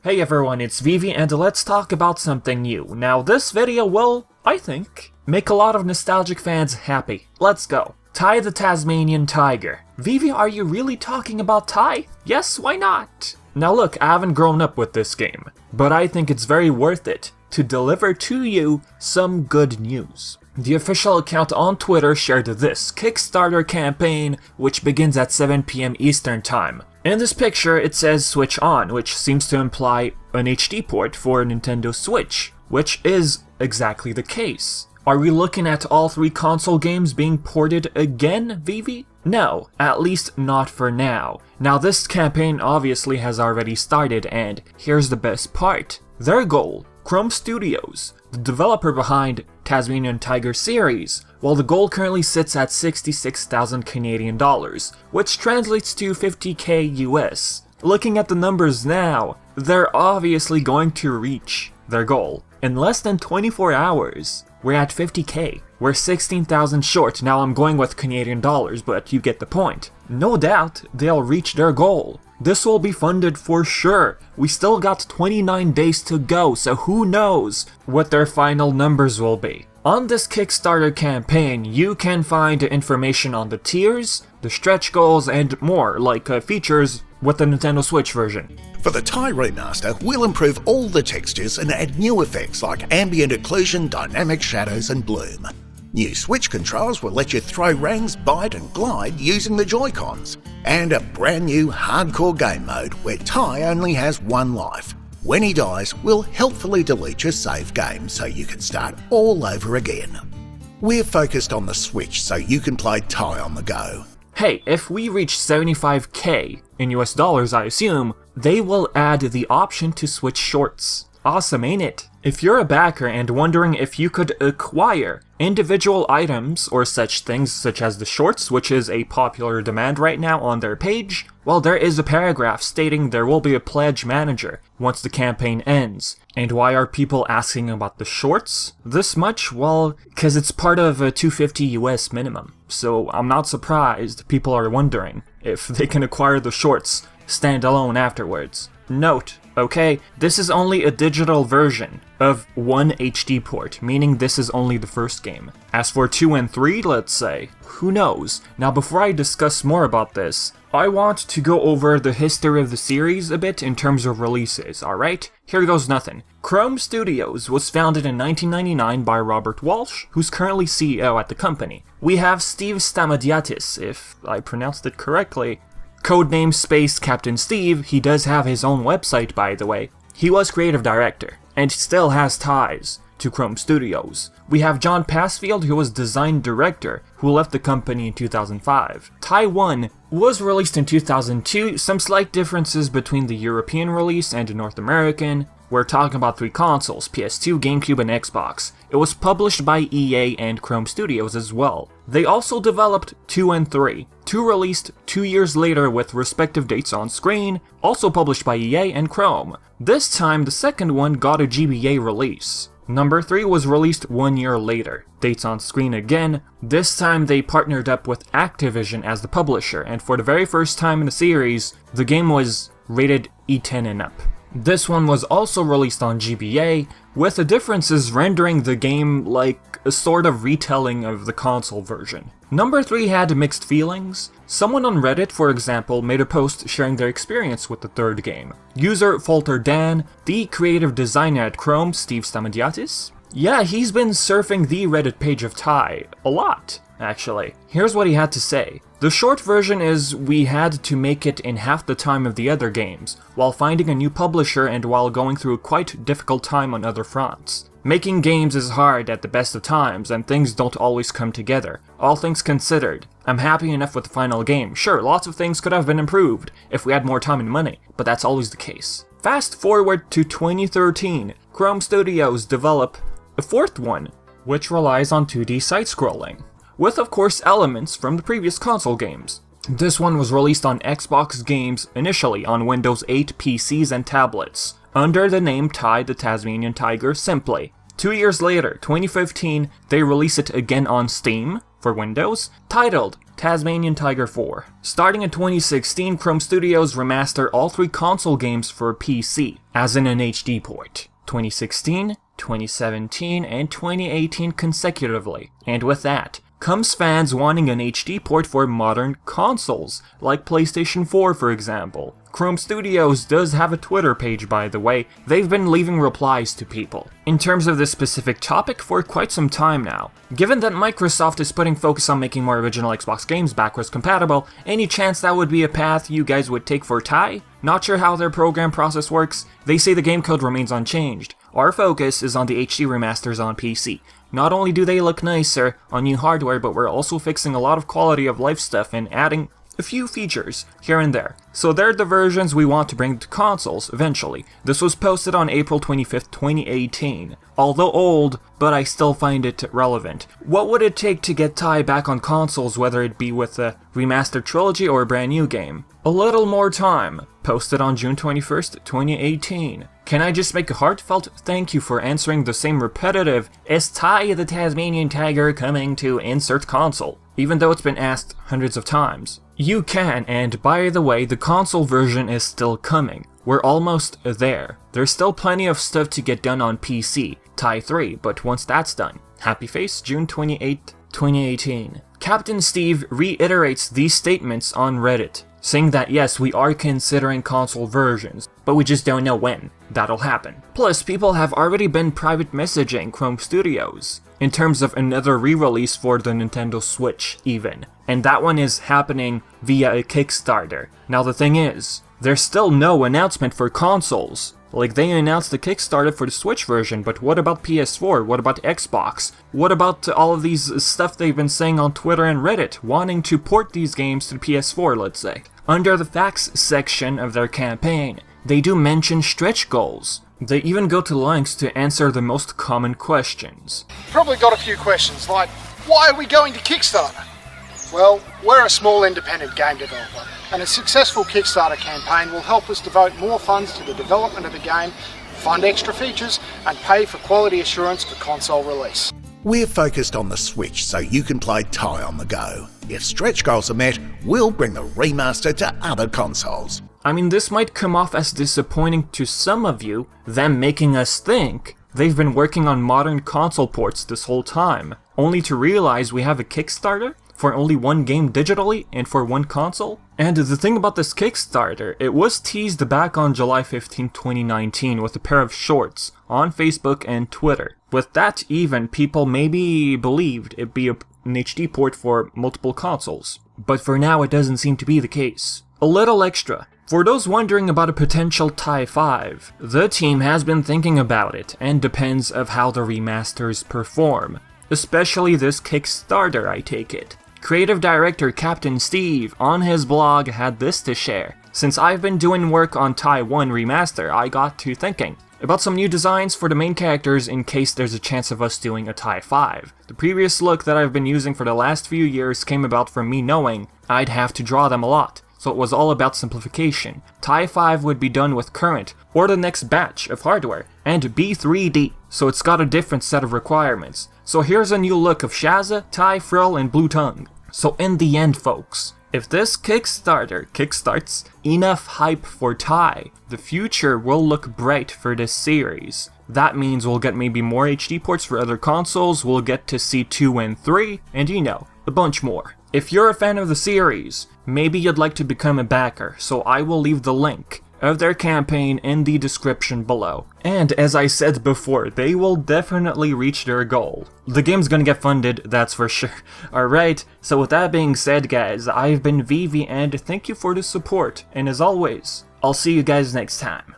Hey everyone, it's Vivi and let's talk about something new. Now this video will, I think, make a lot of nostalgic fans happy. Let's go. Ty the Tasmanian Tiger. Vivi, are you really talking about Ty? Yes, why not? Now look, I haven't grown up with this game, but I think it's very worth it to deliver to you some good news. The official account on Twitter shared this Kickstarter campaign, which begins at 7 PM Eastern Time. In this picture, it says Switch On, which seems to imply an HD port for Nintendo Switch, which is exactly the case. Are we looking at all three console games being ported again, Vivi? No, at least not for now. Now this campaign obviously has already started, and here's the best part. Their goal, Krome Studios, the developer behind Tasmanian Tiger series, while the goal currently sits at 66,000 Canadian dollars, which translates to 50k US. Looking at the numbers now, they're obviously going to reach their goal. In less than 24 hours, we're at 50k. We're 16,000 short. Now I'm going with Canadian dollars, but you get the point. No doubt, they'll reach their goal. This will be funded for sure. We still got 29 days to go, so who knows what their final numbers will be. On this Kickstarter campaign, you can find information on the tiers, the stretch goals, and more, like features with the Nintendo Switch version. For the Ty Remaster, we'll improve all the textures and add new effects like ambient occlusion, dynamic shadows, and bloom. New Switch controls will let you throw rings, bite, and glide using the Joy-Cons. And a brand new hardcore game mode where Ty only has one life. When he dies, we'll helpfully delete your save game so you can start all over again. We're focused on the Switch so you can play Ty on the go. Hey, if we reach 75k, in US dollars I assume, they will add the option to switch shorts. Awesome, ain't it? If you're a backer and wondering if you could acquire individual items or such things such as the shorts, which is a popular demand right now on their page, well, there is a paragraph stating there will be a pledge manager once the campaign ends. And why are people asking about the shorts this much? Well, because it's part of a 250 US minimum. So I'm not surprised people are wondering if they can acquire the shorts standalone afterwards. Note, okay, this is only a digital version of one HD port, meaning this is only the first game. As for 2 and 3, let's say, who knows? Now before I discuss more about this, I want to go over the history of the series a bit in terms of releases, alright? Here goes nothing. Krome Studios was founded in 1999 by Robert Walsh, who's currently CEO at the company. We have Steve Stamatiadis, if I pronounced it correctly. Codename Space Captain Steve, he does have his own website by the way. He was creative director, and still has ties to Krome Studios. We have John Passfield, who was design director, who left the company in 2005. Ty 1 was released in 2002, some slight differences between the European release and the North American. We're talking about three consoles, PS2, GameCube, and Xbox. It was published by EA and Krome Studios as well. They also developed 2 and 3. 2 released 2 years later with respective dates on screen, also published by EA and Krome. This time, the second one got a GBA release. Number 3 was released 1 year later. Dates on screen again. This time they partnered up with Activision as the publisher, and for the very first time in the series, the game was rated E10 and up. This one was also released on GBA, with the differences rendering the game like a sort of retelling of the console version. Number 3 had mixed feelings. Someone on Reddit, for example, made a post sharing their experience with the third game. User Falter Dan, the creative designer at Krome, Steve Stamatiadis. Yeah, he's been surfing the Reddit page of Ty a lot, actually. Here's what he had to say. The short version is we had to make it in half the time of the other games, while finding a new publisher and while going through a quite difficult time on other fronts. Making games is hard at the best of times, and things don't always come together. All things considered, I'm happy enough with the final game. Sure, lots of things could have been improved if we had more time and money, but that's always the case. Fast forward to 2013, Krome Studios develop a fourth one, which relies on 2D side-scrolling, with of course elements from the previous console games. This one was released on Xbox games initially on Windows 8 PCs and tablets, under the name Ty the Tasmanian Tiger simply. 2 years later, 2015, they release it again on Steam, for Windows, titled Tasmanian Tiger 4. Starting in 2016, Krome Studios remastered all 3 console games for PC, as in an HD port. 2016, 2017, and 2018 consecutively. And with that comes fans wanting an HD port for modern consoles, like PlayStation 4 for example. Krome Studios does have a Twitter page, by the way. They've been leaving replies to people in terms of this specific topic for quite some time now. Given that Microsoft is putting focus on making more original Xbox games backwards compatible, any chance that would be a path you guys would take for Ty? Not sure how their program process works. They say the game code remains unchanged. Our focus is on the HD remasters on PC. Not only do they look nicer on new hardware, but we're also fixing a lot of quality of life stuff and adding a few features here and there. So they're the versions we want to bring to consoles eventually. This was posted on April 25th, 2018. Although old, but I still find it relevant. What would it take to get Ty back on consoles, whether it be with a remastered trilogy or a brand new game? A little more time. Posted on June 21st, 2018. Can I just make a heartfelt thank you for answering the same repetitive, "Is Ty the Tasmanian Tiger coming to insert console?" even though it's been asked hundreds of times. You can, and by the way, the console version is still coming. We're almost there. There's still plenty of stuff to get done on PC, Ty 3, but once that's done. Happy face, June 28, 2018. Captain Steve reiterates these statements on Reddit, saying that yes, we are considering console versions, but we just don't know when that'll happen. Plus, people have already been private messaging Krome Studios in terms of another re-release for the Nintendo Switch even, and that one is happening via a Kickstarter. Now the thing is, there's still no announcement for consoles. Like, they announced the Kickstarter for the Switch version, but what about PS4? What about Xbox? What about all of these stuff they've been saying on Twitter and Reddit, wanting to port these games to the PS4, let's say? Under the facts section of their campaign, they do mention stretch goals. They even go to lengths to answer the most common questions. Probably got a few questions like, why are we going to Kickstarter? Well, we're a small independent game developer, and a successful Kickstarter campaign will help us devote more funds to the development of the game, fund extra features, and pay for quality assurance for console release. We're focused on the Switch so you can play Ty on the go. If stretch goals are met, we'll bring the remaster to other consoles. I mean, this might come off as disappointing to some of you, them making us think they've been working on modern console ports this whole time, only to realize we have a Kickstarter for only one game digitally and for one console. And the thing about this Kickstarter, it was teased back on July 15, 2019 with a pair of shorts on Facebook and Twitter. With that even, people maybe believed it'd be an HD port for multiple consoles. But for now, it doesn't seem to be the case. A little extra. For those wondering about a potential Ty 5, the team has been thinking about it and depends of how the remasters perform. Especially this Kickstarter, I take it. Creative director Captain Steve on his blog had this to share. Since I've been doing work on Ty 1 Remaster, I got to thinking about some new designs for the main characters in case there's a chance of us doing a Ty 5. The previous look that I've been using for the last few years came about from me knowing I'd have to draw them a lot, so it was all about simplification. Ty 5 would be done with current, or the next batch of hardware, and be 3D, so it's got a different set of requirements. So here's a new look of Shazza, Ty, Frill, and Blue Tongue. So in the end, folks, if this Kickstarter kickstarts enough hype for Ty, the future will look bright for this series. That means we'll get maybe more HD ports for other consoles, we'll get to see 2 and 3, and you know, a bunch more. If you're a fan of the series, maybe you'd like to become a backer, so I will leave the link of their campaign in the description below. And as I said before, they will definitely reach their goal. The game's gonna get funded, that's for sure. Alright, so with that being said guys, I've been Vivi and thank you for the support, and as always, I'll see you guys next time.